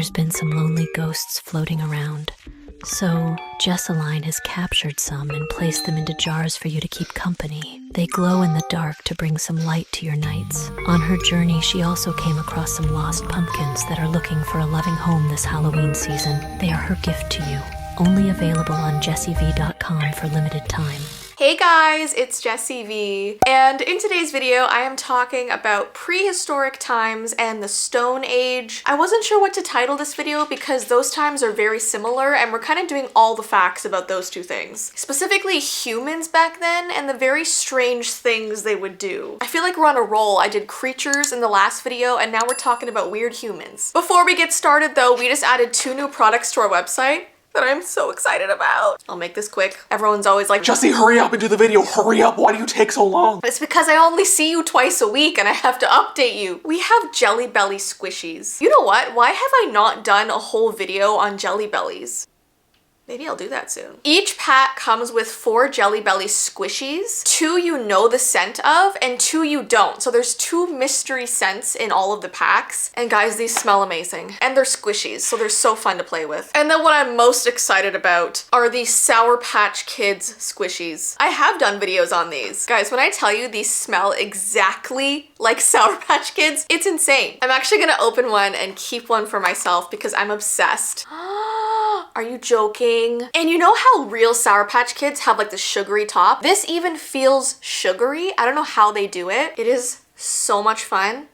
there's been some lonely ghosts floating around. So, Jessii has captured some and placed them into jars for you to keep company. They glow in the dark to bring some light to your nights. On her journey, she also came across some lost pumpkins that are looking for a loving home this Halloween season. They are her gift to you. Only available on jessiivee.com for limited time. Hey guys, it's Jessii Vee, and in today's video I am talking about prehistoric times and the Stone Age. I wasn't sure what to title this video because those times are very similar and we're kind of doing all the facts about those two things. Specifically humans back then and the very strange things they would do. I feel like we're on a roll. I did creatures in the last video and now we're talking about weird humans. Before we get started though, we just added 2 new products to our website that I'm so excited about. I'll make this quick. Everyone's always like, Jessii, hurry up and do the video. Hurry up. Why do you take so long? It's because I only see you twice a week and I have to update you. We have Jelly Belly squishies. You know what? Why have I not done a whole video on Jelly Bellies? Maybe I'll do that soon. Each pack comes with 4 Jelly Belly squishies. 2 you know the scent of and 2 you don't. So there's 2 mystery scents in all of the packs. And guys, these smell amazing. And they're squishies, so they're so fun to play with. And then what I'm most excited about are these Sour Patch Kids squishies. I have done videos on these. Guys, when I tell you these smell exactly like Sour Patch Kids, it's insane. I'm actually gonna open one and keep one for myself because I'm obsessed. Are you joking? And you know how real Sour Patch Kids have like the sugary top? This even feels sugary. I don't know how they do it. It is so much fun.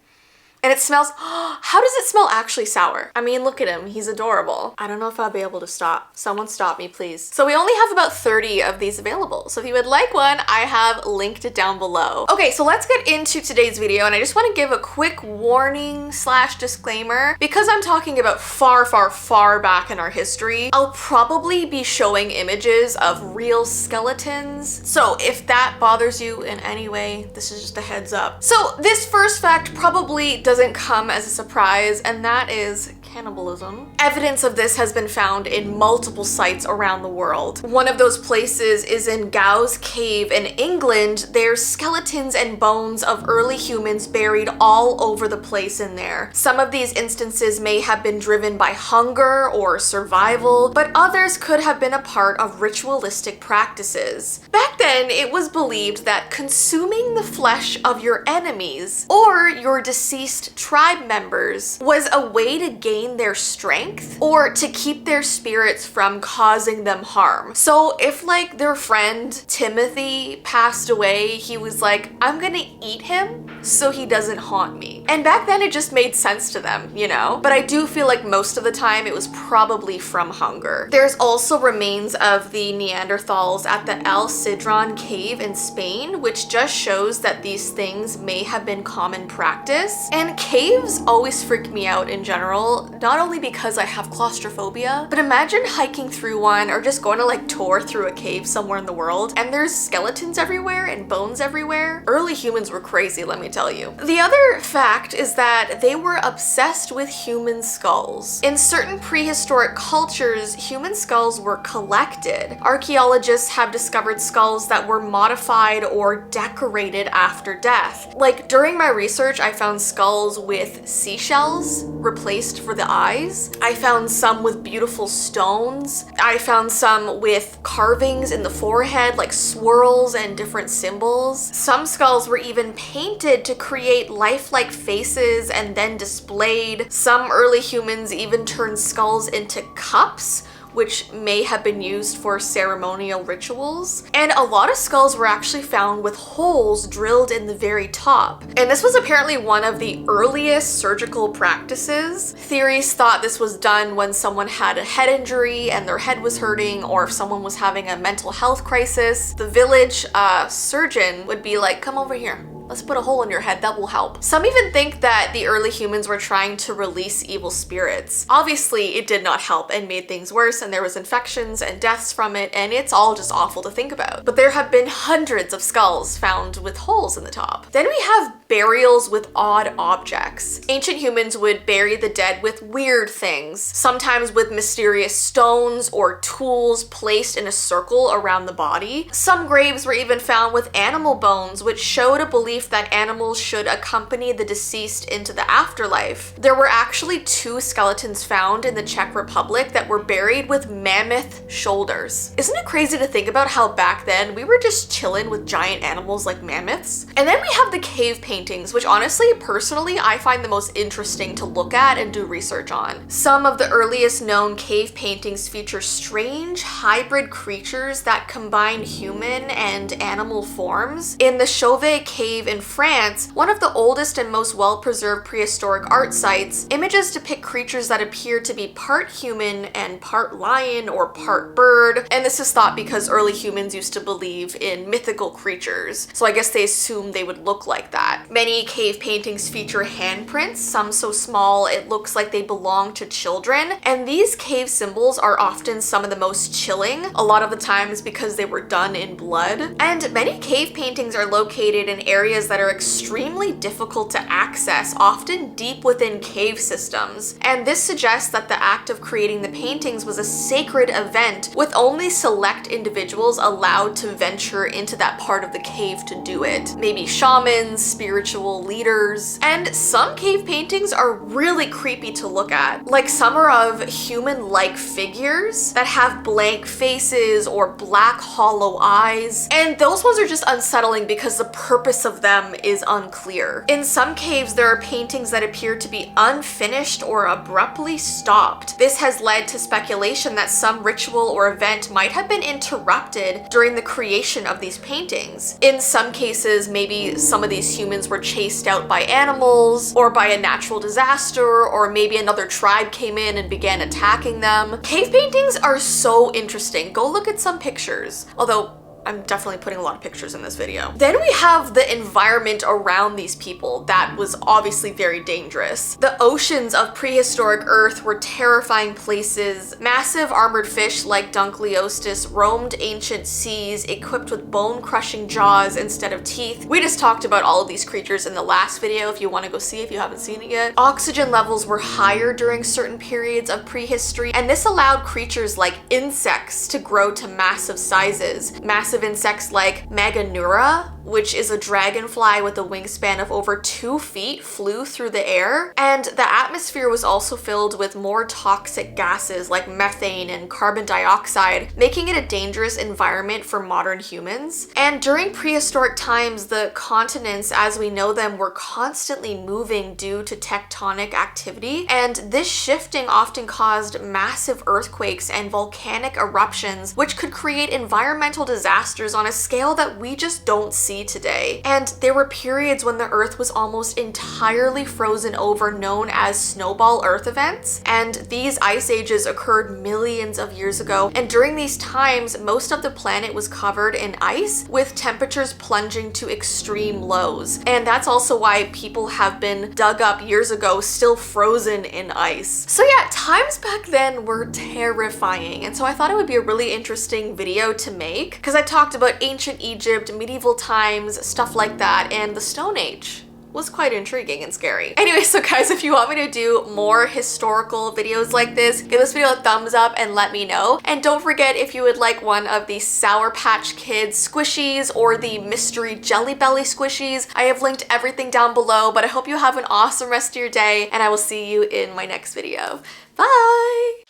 And it smells, how does it smell actually sour? I mean, look at him, he's adorable. I don't know if I'll be able to stop. Someone stop me, please. So we only have about 30 of these available. So if you would like one, I have linked it down below. Okay, so let's get into today's video. And I just wanna give a quick warning / disclaimer. Because I'm talking about far, far, far back in our history, I'll probably be showing images of real skeletons. So if that bothers you in any way, this is just a heads up. So this first fact probably doesn't come as a surprise, and that is cannibalism. Evidence of this has been found in multiple sites around the world. One of those places is in Gow's Cave in England. There's skeletons and bones of early humans buried all over the place in there. Some of these instances may have been driven by hunger or survival, but others could have been a part of ritualistic practices. Back then, it was believed that consuming the flesh of your enemies or your deceased tribe members was a way to gain their strength or to keep their spirits from causing them harm. So if like their friend Timothy passed away, he was like, I'm gonna eat him so he doesn't haunt me. And back then it just made sense to them, you know? But I do feel like most of the time it was probably from hunger. There's also remains of the Neanderthals at the El Sidron cave in Spain, which just shows that these things may have been common practice. And caves always freak me out in general, not only because I have claustrophobia, but imagine hiking through one or just going to like tour through a cave somewhere in the world and there's skeletons everywhere and bones everywhere. Early humans were crazy, let me tell you. The other fact is that they were obsessed with human skulls. In certain prehistoric cultures, human skulls were collected. Archaeologists have discovered skulls that were modified or decorated after death. Like during my research, I found skulls with seashells replaced for the eyes. I found some with beautiful stones. I found some with carvings in the forehead, like swirls and different symbols. Some skulls were even painted to create lifelike faces and then displayed. Some early humans even turned skulls into cups, which may have been used for ceremonial rituals. And a lot of skulls were actually found with holes drilled in the very top. And this was apparently one of the earliest surgical practices. Theories thought this was done when someone had a head injury and their head was hurting, or if someone was having a mental health crisis. The village surgeon would be like, come over here. Let's put a hole in your head, that will help. Some even think that the early humans were trying to release evil spirits. Obviously, it did not help and made things worse, and there was infections and deaths from it, and it's all just awful to think about. But there have been hundreds of skulls found with holes in the top. Then we have burials with odd objects. Ancient humans would bury the dead with weird things, sometimes with mysterious stones or tools placed in a circle around the body. Some graves were even found with animal bones, which showed a belief belief that animals should accompany the deceased into the afterlife, there were actually 2 skeletons found in the Czech Republic that were buried with mammoth shoulders. Isn't it crazy to think about how back then we were just chilling with giant animals like mammoths? And then we have the cave paintings, which honestly, personally, I find the most interesting to look at and do research on. Some of the earliest known cave paintings feature strange hybrid creatures that combine human and animal forms. In the Chauvet Cave in France, one of the oldest and most well-preserved prehistoric art sites, images depict creatures that appear to be part human and part lion or part bird, and this is thought because early humans used to believe in mythical creatures, so I guess they assumed they would look like that. Many cave paintings feature handprints, some so small it looks like they belong to children, and these cave symbols are often some of the most chilling, a lot of the times because they were done in blood. And many cave paintings are located in areas that are extremely difficult to access, often deep within cave systems. And this suggests that the act of creating the paintings was a sacred event, with only select individuals allowed to venture into that part of the cave to do it. Maybe shamans, spiritual leaders. And some cave paintings are really creepy to look at. Like, some are of human-like figures that have blank faces or black hollow eyes, and those ones are just unsettling because the purpose of them is unclear. In some caves, there are paintings that appear to be unfinished or abruptly stopped. This has led to speculation that some ritual or event might have been interrupted during the creation of these paintings. In some cases, maybe some of these humans were chased out by animals or by a natural disaster, or maybe another tribe came in and began attacking them. Cave paintings are so interesting. Go look at some pictures, although I'm definitely putting a lot of pictures in this video. Then we have the environment around these people that was obviously very dangerous. The oceans of prehistoric Earth were terrifying places. Massive armored fish like Dunkleosteus roamed ancient seas equipped with bone-crushing jaws instead of teeth. We just talked about all of these creatures in the last video if you want to go see if you haven't seen it yet. Oxygen levels were higher during certain periods of prehistory, and this allowed creatures like insects to grow to massive sizes. Massive insects like Maganura, which is a dragonfly with a wingspan of over 2 feet, flew through the air. And the atmosphere was also filled with more toxic gases like methane and carbon dioxide, making it a dangerous environment for modern humans. And during prehistoric times, the continents as we know them were constantly moving due to tectonic activity, and this shifting often caused massive earthquakes and volcanic eruptions, which could create environmental disasters on a scale that we just don't see today. And there were periods when the Earth was almost entirely frozen over, known as snowball Earth events, and these ice ages occurred millions of years ago, and during these times most of the planet was covered in ice, with temperatures plunging to extreme lows. And that's also why people have been dug up years ago still frozen in ice. So yeah, times back then were terrifying, and so I thought it would be a really interesting video to make because I talked about ancient Egypt, medieval times, stuff like that, and the Stone Age was quite intriguing and scary. Anyway, so guys, if you want me to do more historical videos like this, give this video a thumbs up and let me know. And don't forget, if you would like one of the Sour Patch Kids squishies or the mystery Jelly Belly squishies, I have linked everything down below. But I hope you have an awesome rest of your day, and I will see you in my next video. Bye!